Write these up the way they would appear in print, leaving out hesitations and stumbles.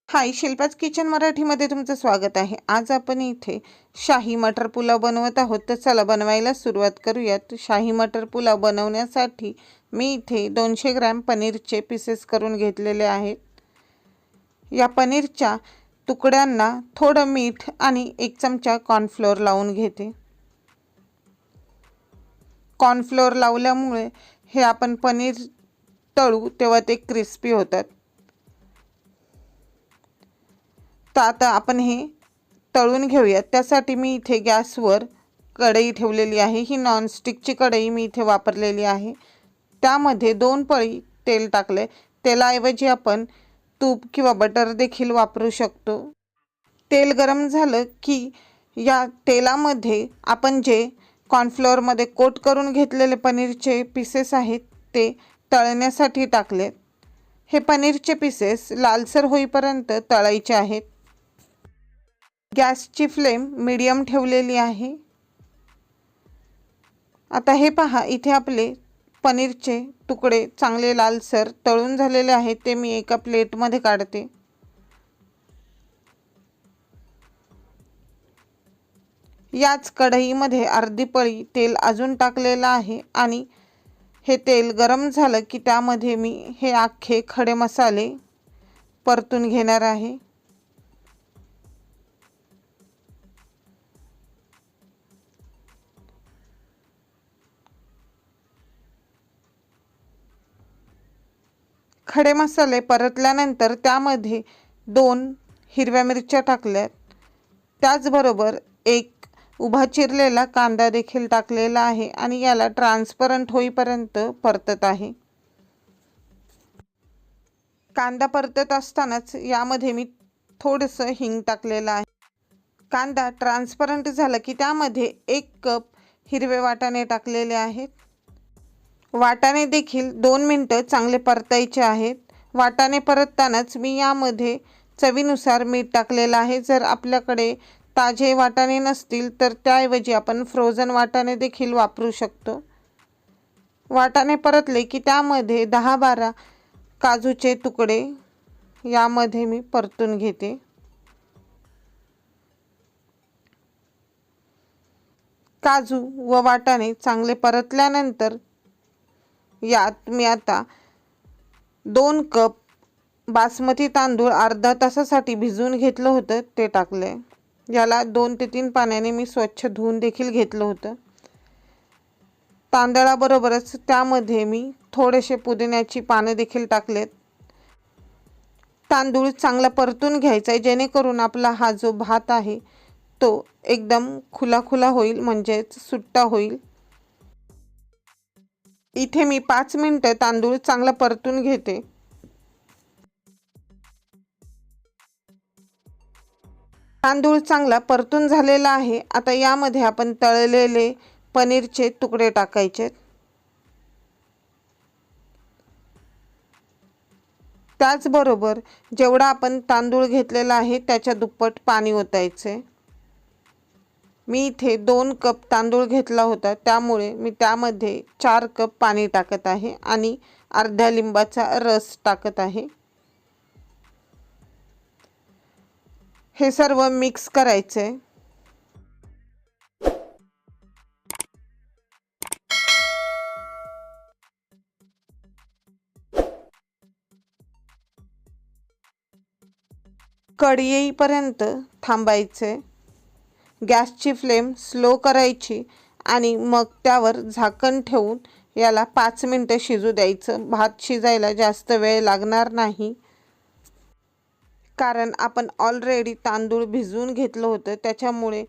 हाय, शिल्पाच kitchen मराठीमध्ये तुमचं स्वागत आहे। आज आपण इथे शाही मटर पुलाव बनवत आहोत। तर चला बनवायला सुरुवात करूयात। शाही मटर पुलाव बनवण्यासाठी मी इथे 200 ग्रॅम पनीरचे पीसेस करून घेतलेले आहेत। या पनीरच्या तुकड्यांना थोडं मीठ आणि 1 चमचा कॉर्नफ्लोअर लावून घेते। कॉर्नफ्लोअर लावल्यामुळे हे आपण पनीर तळू तेव्हा ते क्रिस्पी होतात। तर आता आपण हे तळून घेऊया। त्यासाठी मी इथे गॅसवर कढई ठेवलेली आहे। ही नॉनस्टिकची कढई मी इथे वापरलेली आहे। त्यामध्ये 2 पळी तेल टाकले। तेलाऐवजी आपण तूप किंवा बटर देखील वापरू शकतो। तेल गरम झालं की या तेलामध्ये आपण जे कॉर्नफ्लोअरमध्ये कोट करून घेतलेले पनीरचे पीसेस आहेत ते तळण्यासाठी टाकले। हे पनीरचे पीसेस लालसर होईपर्यंत तळायचे आहेत। गॅसची फ्लेम मीडियम ठेवलेली आहे। आता हे पहा, इथे आपले पनीरचे तुकडे चांगले लालसर तळून झालेले आहेत। ते मी एका प्लेटमध्ये काढते। याच कढईमध्ये अर्धी पळी तेल अजून टाकलेलं आहे आणि हे तेल गरम झालं की त्यामध्ये मी हे अख्खे खडे मसाले परतून घेणार आहे। खडे मसाले परतल्यानंतर त्यामध्ये 2 हिरव्या मिरच्या टाकल्यात। त्याचबरोबर 1 उभा चिरलेला कांदा देखील टाकलेला आहे आणि याला ट्रान्सपरंट होईपर्यंत परतत आहे। कांदा परतत असतानाच यामध्ये मी थोडंसं हिंग टाकलेलं आहे। कांदा ट्रान्सपरंट झाला की त्यामध्ये 1 कप हिरवे वाटाणे टाकलेले आहेत। वाटाणे देखील 2 मिनिटं चांगले परतायचे आहेत। वाटाणे परततानाच मी यामध्ये चवीनुसार मीठ टाकलेलं आहे। जर आपल्याकडे ताजे वाटाणे नसतील तर त्याऐवजी आपण फ्रोझन वाटाणे देखील वापरू शकतो। वाटाणे परतले की त्यामध्ये 10-12 काजूचे तुकडे यामध्ये मी परतून घेते। काजू व वाटाणे चांगले परतल्यानंतर यात मी आता 2 कप बासमती तांदूळ अर्धा तासासाठी भिजवून घेतलं होतं ते टाकले। याला 2 ते 3 पाण्याने मी स्वच्छ धुवून देखील घेतलं होतं। तांदळाबरोबरच त्यामध्ये मी थोडेसे पुदिन्याची पानं देखील टाकलेत। तांदूळ चांगला परतून घ्यायचा आहे जेणेकरून आपला हा जो भात आहे तो एकदम खुला होईल, म्हणजेच सुट्टा होईल। इथे मी 5 मिनिटं तांदूळ चांगला परतून घेते। तांदूळ चांगला परतून झालेला आहे। आता यामध्ये आपण तळलेले पनीरचे तुकडे टाकायचे। त्याचबरोबर जेवढा आपण तांदूळ घेतलेला आहे त्याच्या दुप्पट पाणी ओतायचे। मी इथे 2 कप तांदूळ घेतला होता, त्यामुळे मी त्यामध्ये 4 कप पाणी टाकत आहे आणि अर्ध्या लिंबाचा रस टाकत आहे। हे सर्व मिक्स करायचे। कढी येईपर्यंत थांबायचे। गॅसची फ्लेम स्लो करायची आणि मग त्यावर झाकण ठेवून याला 5 मिनिटं शिजू द्यायचं। भात शिजायला जास्त वेळ लागणार नाही, कारण आपण ऑलरेडी तांदूळ भिजवून घेतलं होतं, त्याच्यामुळे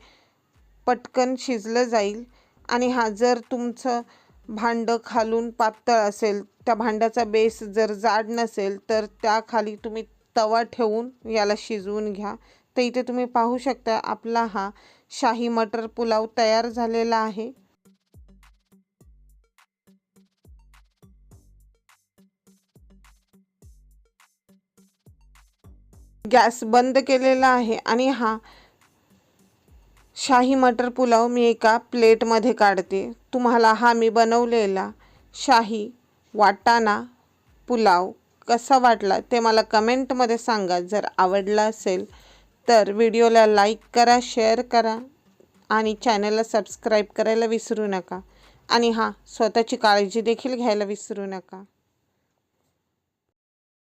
पटकन शिजलं जाईल। आणि जर तुमचं भांडं खालून पातळ असेल, त्या भांड्याचा बेस जर जाड नसेल तर त्याखाली तुम्ही तवा ठेवून याला शिजवून घ्या। तर इथे तुम्ही पाहू शकता आपला हा शाही मटर पुलाव तयार झालेला आहे। गॅस बंद केलेला आहे आणि हा शाही मटर पुलाव मी एका प्लेटमध्ये काढते। तुम्हाला हा मी बनवलेला शाही वाटाणा पुलाव कसा वाटला ते मला कमेंटमध्ये सांगा. जर आवडला असेल तर व्हिडिओला लाईक करा, शेअर करा आणि चॅनलला सबस्क्राईब करायला विसरू नका. आणि हां, स्वतःची काळजी देखील घ्यायला विसरू नका.